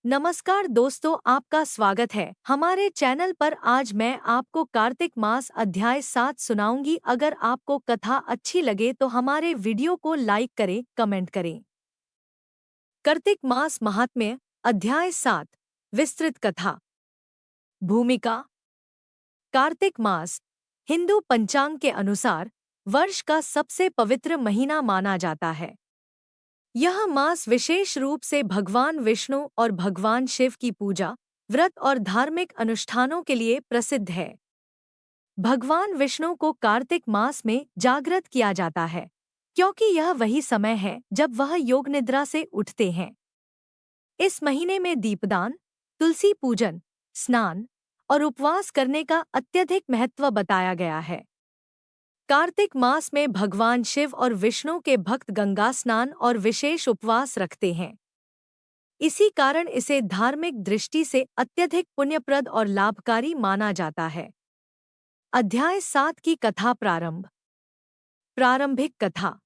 नमस्कार दोस्तों, आपका स्वागत है हमारे चैनल पर। आज मैं आपको कार्तिक मास अध्याय 7 सुनाऊंगी। अगर आपको कथा अच्छी लगे तो हमारे वीडियो को लाइक करें, कमेंट करें। कार्तिक मास महात्म्य अध्याय 7 विस्तृत कथा। भूमिका। कार्तिक मास हिंदू पंचांग के अनुसार वर्ष का सबसे पवित्र महीना माना जाता है। यह मास विशेष रूप से भगवान विष्णु और भगवान शिव की पूजा, व्रत और धार्मिक अनुष्ठानों के लिए प्रसिद्ध है। भगवान विष्णु को कार्तिक मास में जागृत किया जाता है, क्योंकि यह वही समय है जब वह योग निद्रा से उठते हैं। इस महीने में दीपदान, तुलसी पूजन, स्नान और उपवास करने का अत्यधिक महत्व बताया गया है। कार्तिक मास में भगवान शिव और विष्णु के भक्त गंगा स्नान और विशेष उपवास रखते हैं। इसी कारण इसे धार्मिक दृष्टि से अत्यधिक पुण्यप्रद और लाभकारी माना जाता है। अध्याय 7 की कथा प्रारंभ। प्रारंभिक कथा।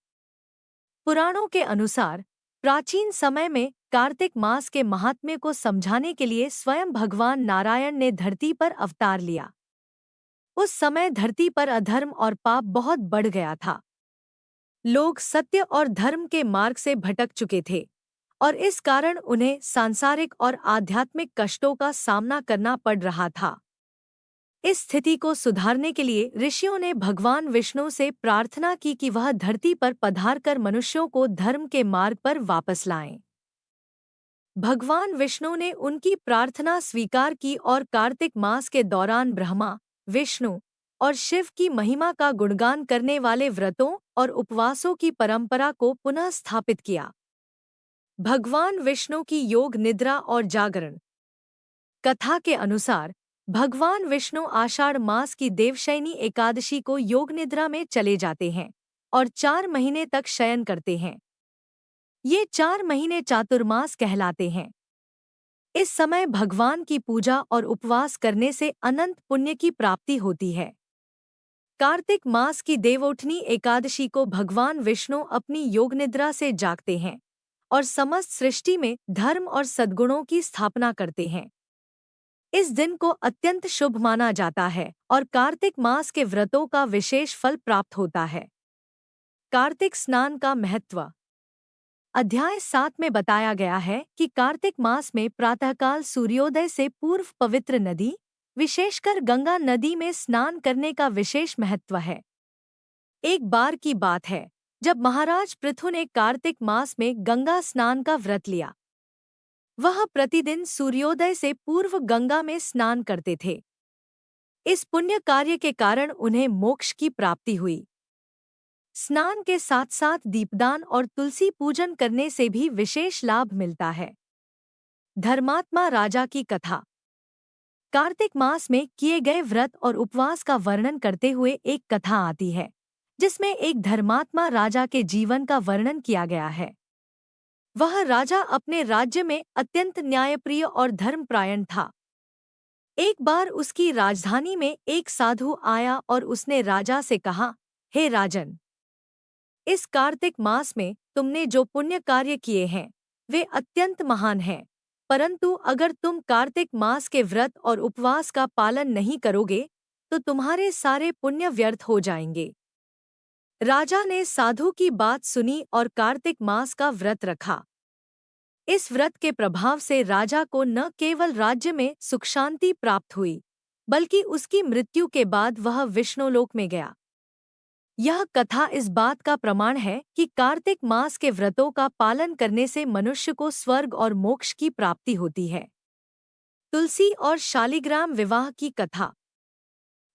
पुराणों के अनुसार प्राचीन समय में कार्तिक मास के महात्म्य को समझाने के लिए स्वयं भगवान नारायण ने धरती पर अवतार लिया। उस समय धरती पर अधर्म और पाप बहुत बढ़ गया था। लोग सत्य और धर्म के मार्ग से भटक चुके थे और इस कारण उन्हें सांसारिक और आध्यात्मिक कष्टों का सामना करना पड़ रहा था। इस स्थिति को सुधारने के लिए ऋषियों ने भगवान विष्णु से प्रार्थना की कि वह धरती पर पधारकर मनुष्यों को धर्म के मार्ग पर वापस लाएं। भगवान विष्णु ने उनकी प्रार्थना स्वीकार की और कार्तिक मास के दौरान ब्रह्मा, विष्णु और शिव की महिमा का गुणगान करने वाले व्रतों और उपवासों की परंपरा को पुनः स्थापित किया। भगवान विष्णु की योग निद्रा और जागरण। कथा के अनुसार भगवान विष्णु आषाढ़ मास की देवशयनी एकादशी को योग निद्रा में चले जाते हैं और 4 महीने तक शयन करते हैं। ये 4 महीने चातुर्मास कहलाते हैं। इस समय भगवान की पूजा और उपवास करने से अनंत पुण्य की प्राप्ति होती है। कार्तिक मास की देवोठनी एकादशी को भगवान विष्णु अपनी योग निद्रा से जागते हैं और समस्त सृष्टि में धर्म और सद्गुणों की स्थापना करते हैं। इस दिन को अत्यंत शुभ माना जाता है और कार्तिक मास के व्रतों का विशेष फल प्राप्त होता है। कार्तिक स्नान का महत्व। अध्याय 7 में बताया गया है कि कार्तिक मास में प्रातःकाल सूर्योदय से पूर्व पवित्र नदी, विशेषकर गंगा नदी में स्नान करने का विशेष महत्व है। एक बार की बात है जब महाराज पृथु ने कार्तिक मास में गंगा स्नान का व्रत लिया। वह प्रतिदिन सूर्योदय से पूर्व गंगा में स्नान करते थे। इस पुण्य कार्य के कारण उन्हें मोक्ष की प्राप्ति हुई। स्नान के साथ साथ दीपदान और तुलसी पूजन करने से भी विशेष लाभ मिलता है। धर्मात्मा राजा की कथा। कार्तिक मास में किए गए व्रत और उपवास का वर्णन करते हुए एक कथा आती है, जिसमें एक धर्मात्मा राजा के जीवन का वर्णन किया गया है। वह राजा अपने राज्य में अत्यंत न्यायप्रिय और धर्मपरायण था। एक बार उसकी राजधानी में एक साधु आया और उसने राजा से कहा, हे राजन, इस कार्तिक मास में तुमने जो पुण्य कार्य किए हैं वे अत्यंत महान हैं, परंतु अगर तुम कार्तिक मास के व्रत और उपवास का पालन नहीं करोगे तो तुम्हारे सारे पुण्य व्यर्थ हो जाएंगे। राजा ने साधु की बात सुनी और कार्तिक मास का व्रत रखा। इस व्रत के प्रभाव से राजा को न केवल राज्य में सुख शांति प्राप्त हुई, बल्कि उसकी मृत्यु के बाद वह विष्णुलोक में गया। यह कथा इस बात का प्रमाण है कि कार्तिक मास के व्रतों का पालन करने से मनुष्य को स्वर्ग और मोक्ष की प्राप्ति होती है। तुलसी और शालिग्राम विवाह की कथा।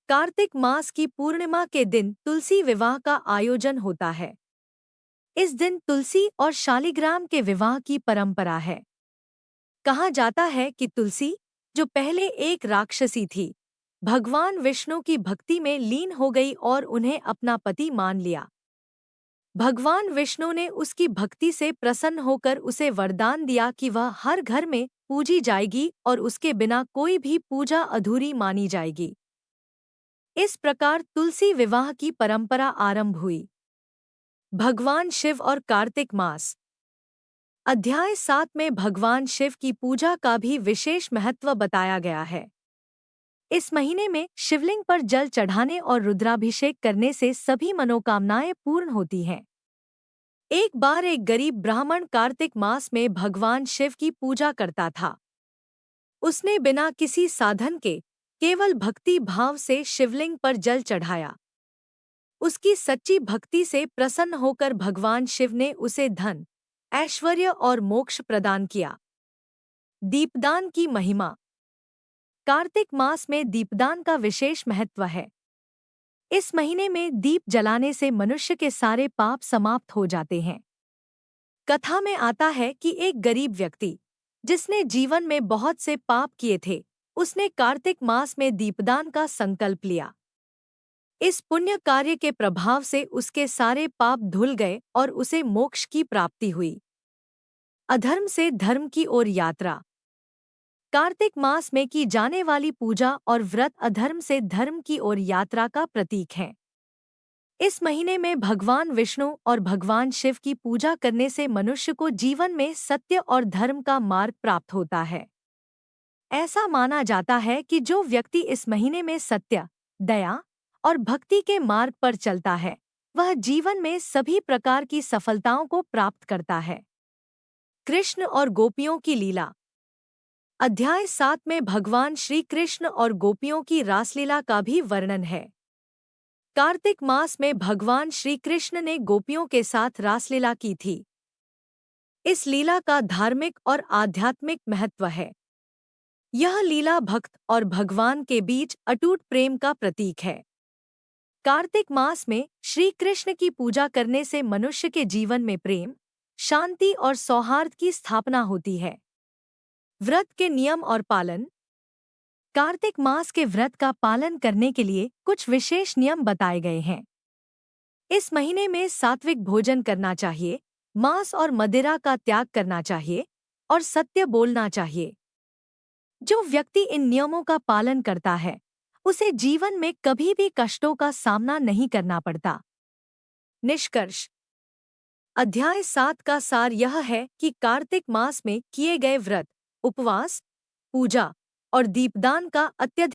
कार्तिक मास की पूर्णिमा के दिन तुलसी विवाह का आयोजन होता है। इस दिन तुलसी और शालिग्राम के विवाह की परंपरा है। कहा जाता है कि तुलसी, जो पहले एक राक्षसी थी, भगवान विष्णु की भक्ति में लीन हो गई और उन्हें अपना पति मान लिया। भगवान विष्णु ने उसकी भक्ति से प्रसन्न होकर उसे वरदान दिया कि वह हर घर में पूजी जाएगी और उसके बिना कोई भी पूजा अधूरी मानी जाएगी। इस प्रकार तुलसी विवाह की परंपरा आरंभ हुई। भगवान शिव और कार्तिक मास। अध्याय 7 में भगवान शिव की पूजा का भी विशेष महत्व बताया गया है। इस महीने में शिवलिंग पर जल चढ़ाने और रुद्राभिषेक करने से सभी मनोकामनाएं पूर्ण होती हैं। एक बार एक गरीब ब्राह्मण कार्तिक मास में भगवान शिव की पूजा करता था। उसने बिना किसी साधन के केवल भक्ति भाव से शिवलिंग पर जल चढ़ाया। उसकी सच्ची भक्ति से प्रसन्न होकर भगवान शिव ने उसे धन, ऐश्वर्य और मोक्ष प्रदान किया। दीपदान की महिमा। कार्तिक मास में दीपदान का विशेष महत्व है। इस महीने में दीप जलाने से मनुष्य के सारे पाप समाप्त हो जाते हैं। कथा में आता है कि एक गरीब व्यक्ति, जिसने जीवन में बहुत से पाप किए थे, उसने कार्तिक मास में दीपदान का संकल्प लिया। इस पुण्य कार्य के प्रभाव से उसके सारे पाप धुल गए और उसे मोक्ष की प्राप्ति हुई। अधर्म से धर्म की ओर यात्रा। कार्तिक मास में की जाने वाली पूजा और व्रत अधर्म से धर्म की ओर यात्रा का प्रतीक है। इस महीने में भगवान विष्णु और भगवान शिव की पूजा करने से मनुष्य को जीवन में सत्य और धर्म का मार्ग प्राप्त होता है। ऐसा माना जाता है कि जो व्यक्ति इस महीने में सत्य, दया और भक्ति के मार्ग पर चलता है, वह जीवन में सभी प्रकार की सफलताओं को प्राप्त करता है। कृष्ण और गोपियों की लीला। अध्याय 7 में भगवान श्री कृष्ण और गोपियों की रासलीला का भी वर्णन है। कार्तिक मास में भगवान श्री कृष्ण ने गोपियों के साथ रासलीला की थी। इस लीला का धार्मिक और आध्यात्मिक महत्व है। यह लीला भक्त और भगवान के बीच अटूट प्रेम का प्रतीक है। कार्तिक मास में श्री कृष्ण की पूजा करने से मनुष्य के जीवन में प्रेम, शांति और सौहार्द की स्थापना होती है। व्रत के नियम और पालन। कार्तिक मास के व्रत का पालन करने के लिए कुछ विशेष नियम बताए गए हैं। इस महीने में सात्विक भोजन करना चाहिए, मांस और मदिरा का त्याग करना चाहिए और सत्य बोलना चाहिए। जो व्यक्ति इन नियमों का पालन करता है, उसे जीवन में कभी भी कष्टों का सामना नहीं करना पड़ता। निष्कर्ष। अध्याय 7 का सार यह है कि कार्तिक मास में किए गए व्रत, उपवास, पूजा और दीपदान का अत्यधिक